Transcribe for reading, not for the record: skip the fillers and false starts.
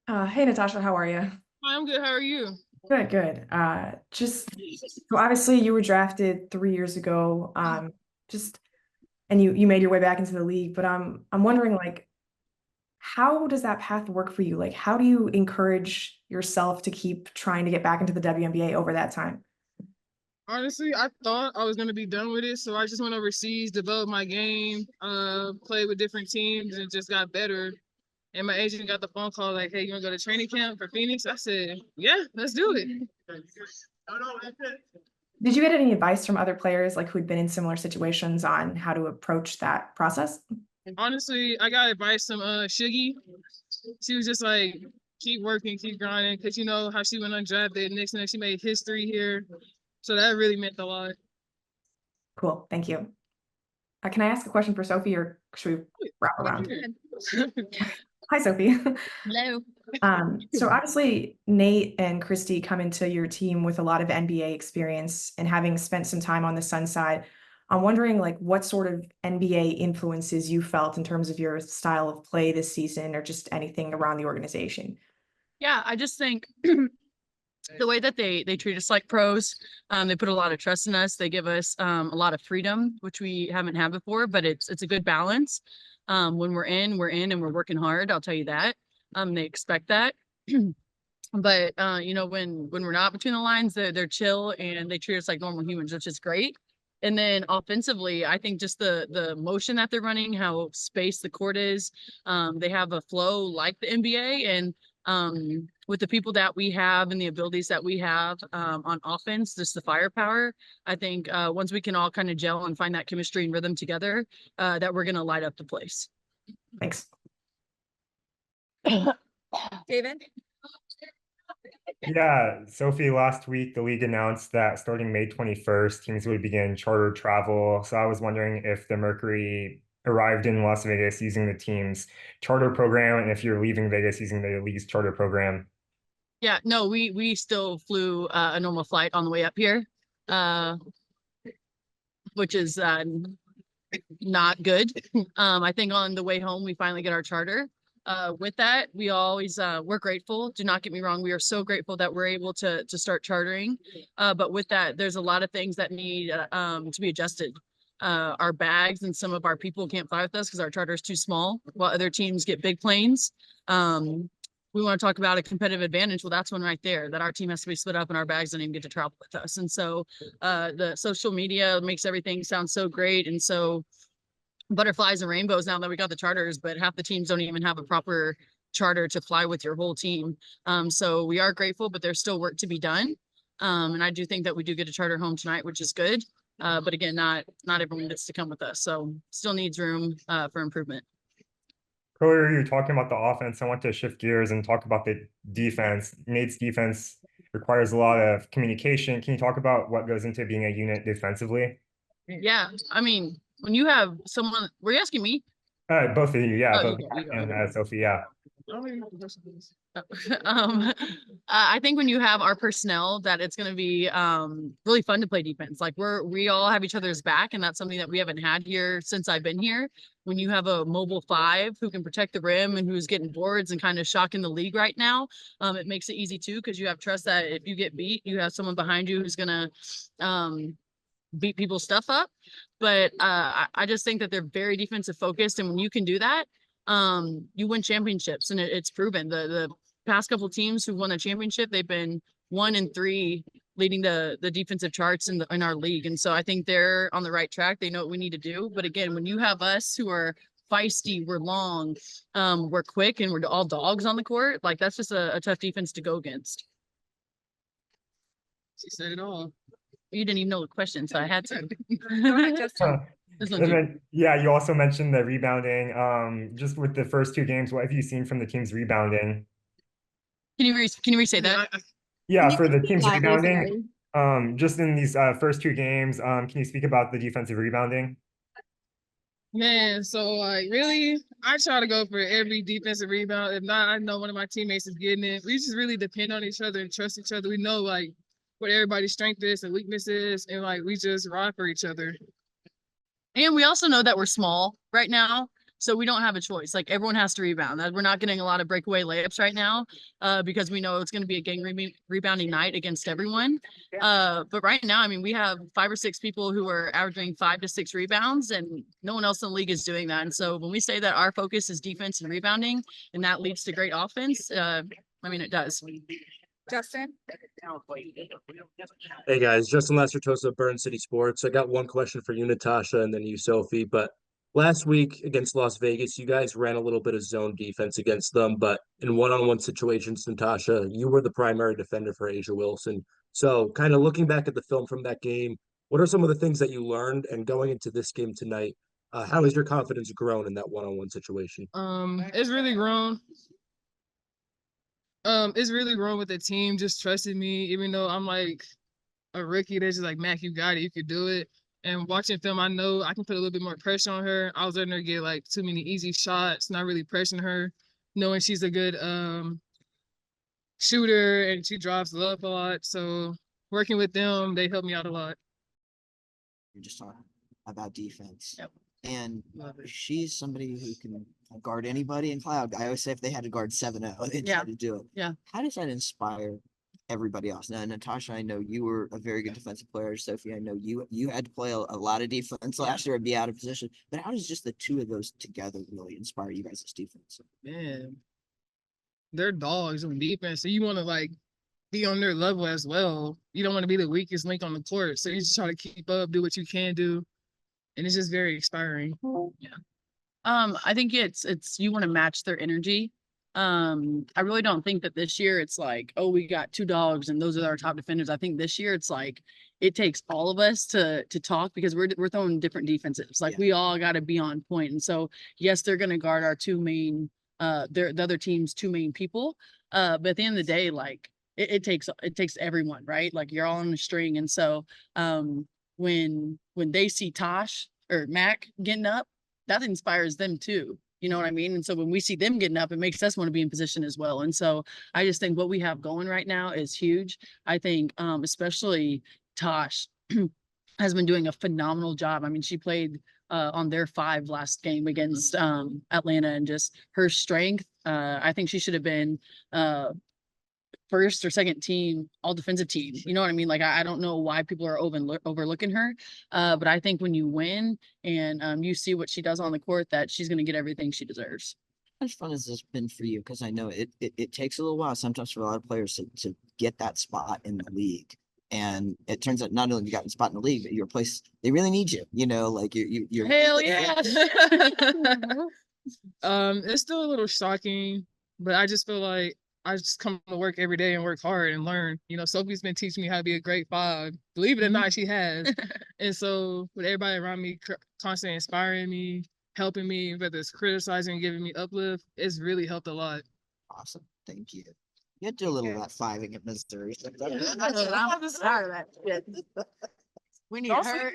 Hey Natasha, how are you? Hi, I'm good. How are you? Good, good. Just so obviously you were drafted 3 years ago. Just and you made your way back into the league, but I'm wondering like how does that path work for you? Like how do you encourage yourself to keep trying to get back into the WNBA over that time? Honestly, I thought I was gonna be done with it, so I just went overseas, developed my game, played with different teams, and just got better. And my agent got the phone call like, "Hey, you wanna go to training camp for Phoenix?" I said, "Yeah, let's do it." Did you get any advice from other players like who'd been in similar situations on how to approach that process? Honestly, I got advice from Shiggy. She was just like, "Keep working, keep grinding," because you know how she went undrafted. Next thing she made history here, so that really meant a lot. Cool, thank you. Can I ask a question for Sophie or should we wrap around? Hi, Sophie. Hello. So obviously Nate and Christy come into your team with a lot of NBA experience and having spent some time on the Sun side. I'm wondering like what sort of NBA influences you felt in terms of your style of play this season or just anything around the organization. Yeah, I just think the way that they treat us like pros, they put a lot of trust in us. They give us a lot of freedom, which we haven't had before, but it's a good balance. When we're in and we're working hard, I'll tell you that. They expect that. But you know, when we're not between the lines, they're chill and they treat us like normal humans, which is great. And then offensively, I think just the motion that they're running, how spaced the court is, they have a flow like the NBA, and with the people that we have and the abilities that we have on offense, just the firepower. I think once we can all kind of gel and find that chemistry and rhythm together, that we're gonna light up the place. Thanks. David? Yeah, Sophie, last week the league announced that starting May 21st, teams would begin charter travel. So I was wondering if the Mercury arrived in Las Vegas using the team's charter program, and if you're leaving Vegas using the league's charter program. Yeah, no, we still flew a normal flight on the way up here, uh, which is not good. I think on the way home we finally get our charter. With that, we always we're grateful. Do not get me wrong, we are so grateful that we're able to start chartering. But with that, there's a lot of things that need to be adjusted. Our bags and some of our people can't fly with us because our charter is too small, while other teams get big planes. We want to talk about a competitive advantage. Well, that's one right there, that our team has to be split up and our bags don't even get to travel with us. And so the social media makes everything sound so great and so butterflies and rainbows now that we got the charters, but half the teams don't even have a proper charter to fly with your whole team. So we are grateful, but there's still work to be done. And I do think that we do get a charter home tonight, which is good. But again, not everyone gets to come with us. So still needs room for improvement. Earlier, you were talking about the offense. I want to shift gears and talk about the defense. Nate's defense requires a lot of communication. Can you talk about what goes into being a unit defensively? Yeah. I mean, when you have someone, were you asking me? Both of you, yeah, Oh, both you go. Mack and Sophie, yeah. I think when you have our personnel, that it's going to be really fun to play defense. Like we all have each other's back, and that's something that we haven't had here since I've been here. When you have a mobile five who can protect the rim and who's getting boards and kind of shocking the league right now, it makes it easy too because you have trust that if you get beat, you have someone behind you who's gonna beat people's stuff up. But I just think that they're very defensive focused, and when you can do that, you win championships, and it's proven. The past couple teams who won the championship, they've been 1 and 3 leading the defensive charts in our league, and so I think they're on the right track. They know what we need to do. But again, when you have us who are feisty, we're long, we're quick, and we're all dogs on the court, like that's just a tough defense to go against. She said it all. You didn't even know the question, so I had to. And then, yeah, you also mentioned the rebounding. Just with the first two games, what have you seen from the team's rebounding? Can you re-say that? Yeah, for the team's rebounding, just in these first two games, can you speak about the defensive rebounding? Man, so like really, I try to go for every defensive rebound. If not, I know one of my teammates is getting it. We just really depend on each other and trust each other. We know like what everybody's strength is and weakness is, and like we just ride for each other. And we also know that we're small right now. So we don't have a choice. Like everyone has to rebound. We're not getting a lot of breakaway layups right now because we know it's going to be a gang rebounding night against everyone. But right now, I mean, we have 5 or 6 people who are averaging 5 to 6 rebounds, and no one else in the league is doing that. And so when we say that our focus is defense and rebounding, and that leads to great offense, I mean, it does. Justin? Hey guys, Justin Lacertosa, Burn City Sports. I got one question for you, Natasha, and then you, Sophie. But last week against Las Vegas, you guys ran a little bit of zone defense against them, but in one-on-one situations, Natasha, you were the primary defender for Asia Wilson. So kind of looking back at the film from that game, what are some of the things that you learned? And going into this game tonight, how has your confidence grown in that one-on-one situation? It's really grown. It's really grown with the team just trusting me, even though I'm like a rookie. They're just like, Mack, you got it, you could do it. And watching film, I know I can put a little bit more pressure on her. I was letting her get like too many easy shots, not really pressuring her, knowing she's a good shooter and she drives the love a lot. So working with them, they help me out a lot. You're just talking about defense. Yep. And she's somebody who can guard anybody in cloud. I always say if they had to guard 7-0, they'd try to do it. Yeah. How does that inspire everybody else? Now, Natasha, I know you were a very good defensive player. Sophie, I know you had to play a lot of defense last year and be out of position. But how does just the two of those together really inspire you guys as defense? Man, they're dogs on defense. So you want to like be on their level as well. You don't want to be the weakest link on the court. So you just try to keep up, do what you can do. And it's just very inspiring. Yeah. I think it's you want to match their energy. I really don't think that this year it's like, oh, we got 2 dogs and those are our top defenders. I think this year it's like it takes all of us to talk because we're throwing different defenses. Like we all got to be on point. And so yes, they're going to guard our 2 main the other team's 2 main people. But at the end of the day, like it takes everyone, right? Like you're all on a string. And so when they see Tosh or Mack getting up, that inspires them too. You know what I mean? And so when we see them getting up, it makes us want to be in position as well. And so I just think what we have going right now is huge. I think especially Tosh has been doing a phenomenal job. I mean, she played on their 5 last game against Atlanta, and just her strength. I think she should have been first or second team, all defensive team. You know what I mean? Like, I don't know why people are overlooking her. But I think when you win and you see what she does on the court, that she's going to get everything she deserves. How much fun has this been for you? Because I know it takes a little while sometimes for a lot of players to get that spot in the league. And it turns out not only you got a spot in the league, but your place, they really need you. You know, like you're Hell yeah. It's still a little shocking, but I just feel like I just come to work every day and work hard and learn. You know, Sophie's been teaching me how to be a great 5. Believe it or not, she has. And so with everybody around me constantly inspiring me, helping me, whether it's criticizing, giving me uplift, it's really helped a lot. awesome. Thank you. You had to do a little of that 5-ing at Missouri. I'm tired of that shit. We need her